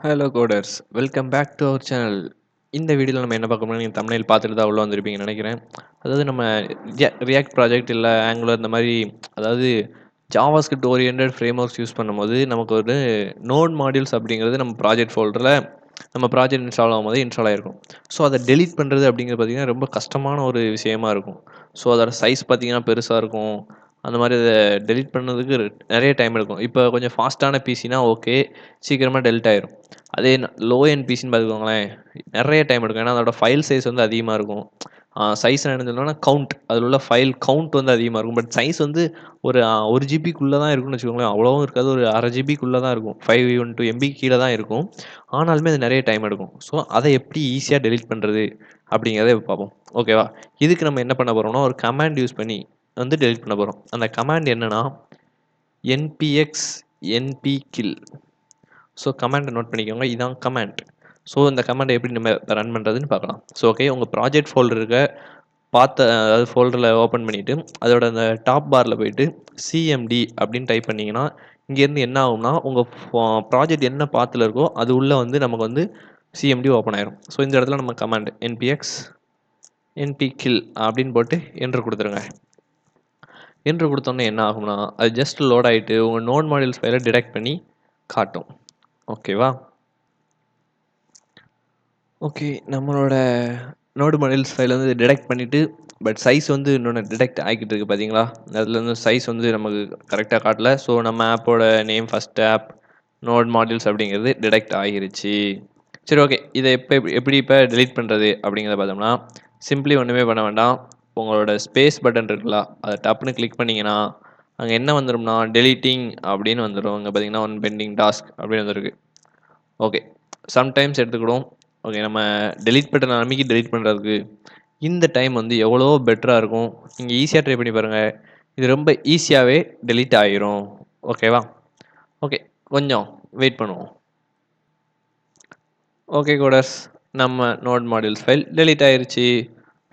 Hello coders, welcome back to our channel. இந்த வீடியோவில் நம்ம என்ன பார்க்க போறோம்னா, நீங்கள் தம்ப்நெயில் பார்த்துட்டு தான் உள்ள வந்திருப்பீங்கன்னு நினைக்கிறேன். அதாவது நம்ம ரியாக்ட் ப்ராஜெக்ட் இல்லை ஆங்குலர் இந்த மாதிரி, அதாவது JavaScript oriented frame works use பண்ணும்போது நமக்கு ஒரு நோட் மாடியூல்ஸ் அப்படிங்கிறது நம்ம ப்ராஜெக்ட் ஃபோல்டரில் நம்ம ப்ராஜெக்ட் இன்ஸ்டால் ஆகும்போது இன்ஸ்டால் ஆகிருக்கும். ஸோ அதை டெலீட் பண்ணுறது அப்படிங்கிறது பார்த்திங்கன்னா ரொம்ப கஷ்டமான ஒரு விஷயமா இருக்கும். ஸோ அதோட சைஸ் பார்த்திங்கன்னா பெருசாக இருக்கும். அந்த மாதிரி அதை டெலீட் பண்ணதுக்கு நிறைய டைம் எடுக்கும். இப்போ கொஞ்சம் ஃபாஸ்ட்டான பிசினா ஓகே, சீக்கிரமாக டெலிட் ஆயிரும். அதே லோ எண்ட் பிசின்னு பார்த்துக்கோங்களேன், நிறைய டைம் எடுக்கும். ஏன்னா அதோட ஃபைல் சைஸ் வந்து அதிகமாக இருக்கும். சைஸ் என்ன சொல்லணும்னா கவுண்ட், அதில் உள்ள ஃபைல் கவுண்ட் வந்து அதிகமாக இருக்கும். பட் சைஸ் வந்து ஒரு 1 ஜிபிக்குள்ளே தான் இருக்கும்னு வச்சுக்கோங்களேன். அவ்வளோவும் இருக்காது, ஒரு 1/2 ஜிபிக்குள்ளே தான் இருக்கும். 512 MB கீழே தான் இருக்கும். ஆனாலுமே அது நிறைய டைம் எடுக்கும். ஸோ அதை எப்படி ஈஸியாக டெலீட் பண்ணுறது அப்படிங்கிறத பார்ப்போம். ஓகேவா? இதுக்கு நம்ம என்ன பண்ண போகிறோம்னா, ஒரு கமாண்ட் யூஸ் பண்ணி வந்து டெலீட் பண்ண போகிறோம். அந்த கமாண்ட் என்னன்னா npx npkill. ஸோ கமாண்டை நோட் பண்ணிக்கோங்க, இதான் கமாண்ட். ஸோ இந்த கமாண்டை எப்படி நம்ம ரன் பண்ணுறதுன்னு பார்க்கலாம். ஸோ ஓகே, உங்கள் ப்ராஜெக்ட் ஃபோல்டர் இருக்க அதாவது ஃபோல்டரில் ஓப்பன் பண்ணிவிட்டு அதோட அந்த டாப் பாரில் போயிட்டு சிஎம்டி அப்படின்னு டைப் பண்ணிங்கன்னா இங்கேருந்து என்ன ஆகும்னா, உங்கள் ப்ராஜெக்ட் என்ன பாத்தில் இருக்கோ அது உள்ளே வந்து நமக்கு வந்து சிஎம்டி ஓப்பன் ஆயிரும். ஸோ இந்த இடத்துல நம்ம கமாண்ட் என்பிஎக்ஸ் என்பிகில் அப்படின்னு போட்டு என்ட்ரு கொடுத்துருங்க. என்ட்ரு கொடுத்தோன்னே என்ன ஆகும்னா, அது ஜஸ்ட் லோட் ஆகிட்டு உங்கள் நோட் மாடியூல்ஸ் ஃபைலை டிடெக்ட் பண்ணி காட்டும். ஓகேவா? ஓகே, நம்மளோட நோடு மாடியூல்ஸ் ஃபைல் வந்து டிடெக்ட் பண்ணிவிட்டு, பட் சைஸ் வந்து இன்னொன்று டிடெக்ட் ஆகிக்கிட்டு இருக்குது பார்த்தீங்களா? அதில் வந்து சைஸ் வந்து நமக்கு கரெக்டாக காட்டல. ஸோ நம்ம ஆப்போட name first app node modules அப்படிங்கிறது டிடெக்ட் ஆகிருச்சு. சரி, ஓகே, இதை எப்படி இப்போ டெலீட் பண்ணுறது அப்படிங்கிறத பார்த்தோம்னா, சிம்பிளி ஒன்றுமே பண்ண வேண்டாம். உங்களோட ஸ்பேஸ் பட்டன் இருக்குல்ல, அதை டப்புன்னு கிளிக் பண்ணிங்கன்னா அங்கே என்ன வந்துடும்னா டெலீட்டிங் அப்படின்னு வந்துடும். அங்கே பார்த்தீங்கன்னா ஒன் பெண்டிங் டாஸ்க் அப்படின்னு வந்துருக்கு. ஓகே, சம்டைம்ஸ் எடுத்துக்கிடும். ஓகே, நம்ம டெலீட் பட்டன் அமைக்கி டெலீட் பண்ணுறதுக்கு இந்த டைம் வந்து எவ்வளோ பெட்டராக இருக்கும். நீங்கள் ஈஸியாக ட்ரை பண்ணி பாருங்கள். இது ரொம்ப ஈஸியாகவே டெலீட் ஆகிரும். ஓகேவா? ஓகே, கொஞ்சம் வெயிட் பண்ணுவோம். ஓகே கோடர்ஸ், நம்ம நோட் மாடியூல்ஸ் ஃபைல் டெலீட் ஆயிருச்சு.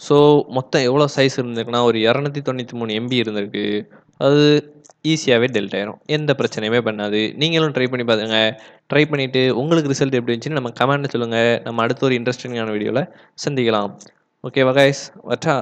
ஸோ மொத்தம் எவ்வளோ சைஸ் இருந்திருக்குன்னா ஒரு 293 MB இருந்திருக்கு. அது ஈஸியாகவே டெலிட் ஆயிரும். எந்த பிரச்சனையுமே பண்ணாது. நீங்களும் ட்ரை பண்ணி பாருங்க. ட்ரை பண்ணிவிட்டு உங்களுக்கு ரிசல்ட் எப்படி இருந்துச்சுன்னு நம்ம கமெண்ட்டில் சொல்லுங்கள். நம்ம அடுத்த ஒரு இன்ட்ரெஸ்டிங்கான வீடியோவில் சந்திக்கலாம். ஓகேவா கைஸ்? வட்டா?